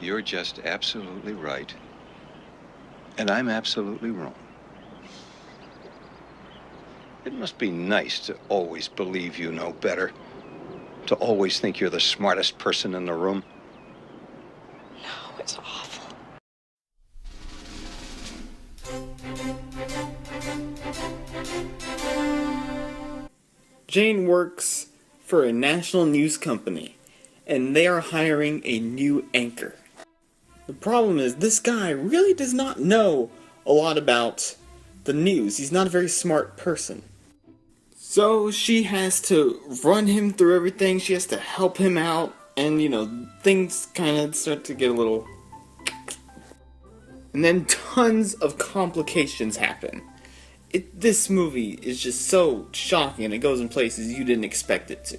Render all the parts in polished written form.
You're just absolutely right. And I'm absolutely wrong. It must be nice to always believe you know better. To always think you're the smartest person in the room. No, it's awful. Jane works for a national news company, and they are hiring a new anchor. The problem is, this guy really does not know a lot about the news. He's not a very smart person. So she has to run him through everything, she has to help him out, and things kind of start to get a little... And then tons of complications happen. This movie is just so shocking, and it goes in places you didn't expect it to.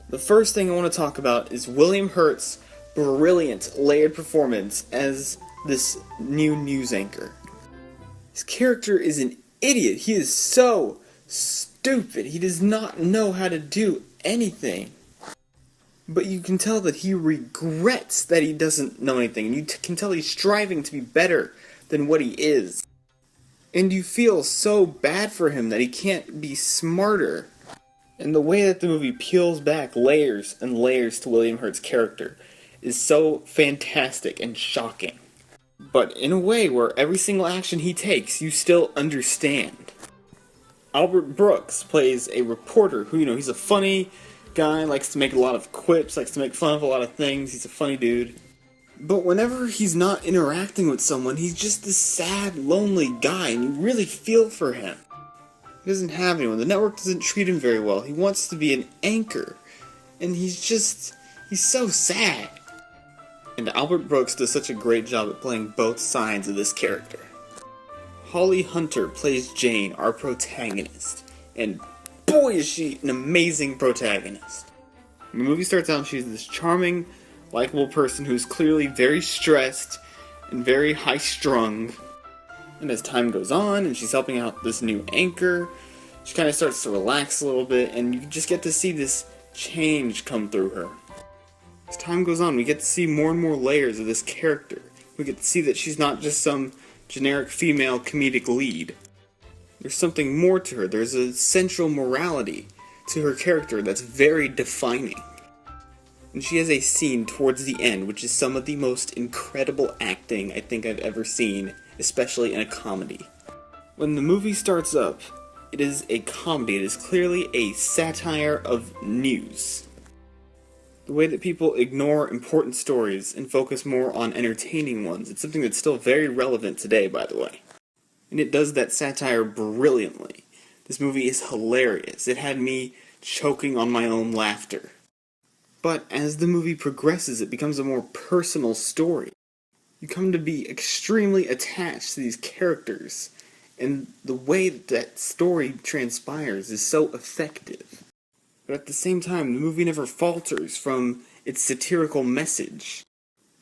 The first thing I want to talk about is William Hurt's brilliant layered performance as this new news anchor. His character is an idiot. He is so stupid. He does not know how to do anything. But you can tell that he regrets that he doesn't know anything. And you can tell he's striving to be better than what he is. And you feel so bad for him that he can't be smarter. And the way that the movie peels back layers and layers to William Hurt's character is so fantastic and shocking. But in a way where every single action he takes, you still understand. Albert Brooks plays a reporter who, he's a funny guy, likes to make a lot of quips, likes to make fun of a lot of things, he's a funny dude. But whenever he's not interacting with someone, he's just this sad, lonely guy, and you really feel for him. He doesn't have anyone. The network doesn't treat him very well. He wants to be an anchor, and he's so sad. And Albert Brooks does such a great job at playing both sides of this character. Holly Hunter plays Jane, our protagonist, and boy is she an amazing protagonist. The movie starts out, she's this charming, likable person who's clearly very stressed and very high-strung. And as time goes on and she's helping out this new anchor, she kind of starts to relax a little bit, and you just get to see this change come through her. As time goes on, we get to see more and more layers of this character. We get to see that she's not just some generic female comedic lead. There's something more to her. There's a central morality to her character that's very defining. And she has a scene towards the end, which is some of the most incredible acting I think I've ever seen, especially in a comedy. When the movie starts up, it is a comedy. It is clearly a satire of news. The way that people ignore important stories and focus more on entertaining ones. It's something that's still very relevant today, by the way. And it does that satire brilliantly. This movie is hilarious. It had me choking on my own laughter. But as the movie progresses, it becomes a more personal story. You come to be extremely attached to these characters, and the way that story transpires is so effective. But at the same time, the movie never falters from its satirical message.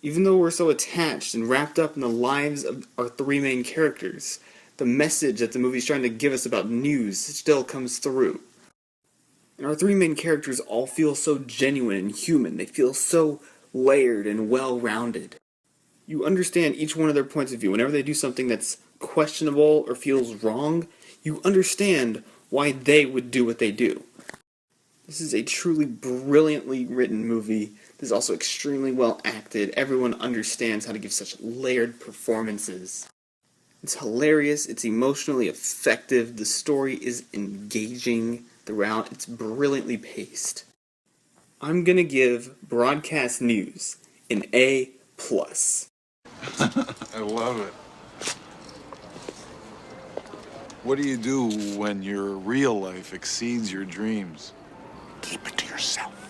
Even though we're so attached and wrapped up in the lives of our three main characters, the message that the movie's trying to give us about news still comes through. And our three main characters all feel so genuine and human. They feel so layered and well-rounded. You understand each one of their points of view. Whenever they do something that's questionable or feels wrong, you understand why they would do what they do. This is a truly brilliantly written movie. This is also extremely well acted. Everyone understands how to give such layered performances. It's hilarious, it's emotionally effective, the story is engaging throughout, it's brilliantly paced. I'm gonna give broadcast news an A+. I love it. What do you do when your real life exceeds your dreams? Keep it to yourself.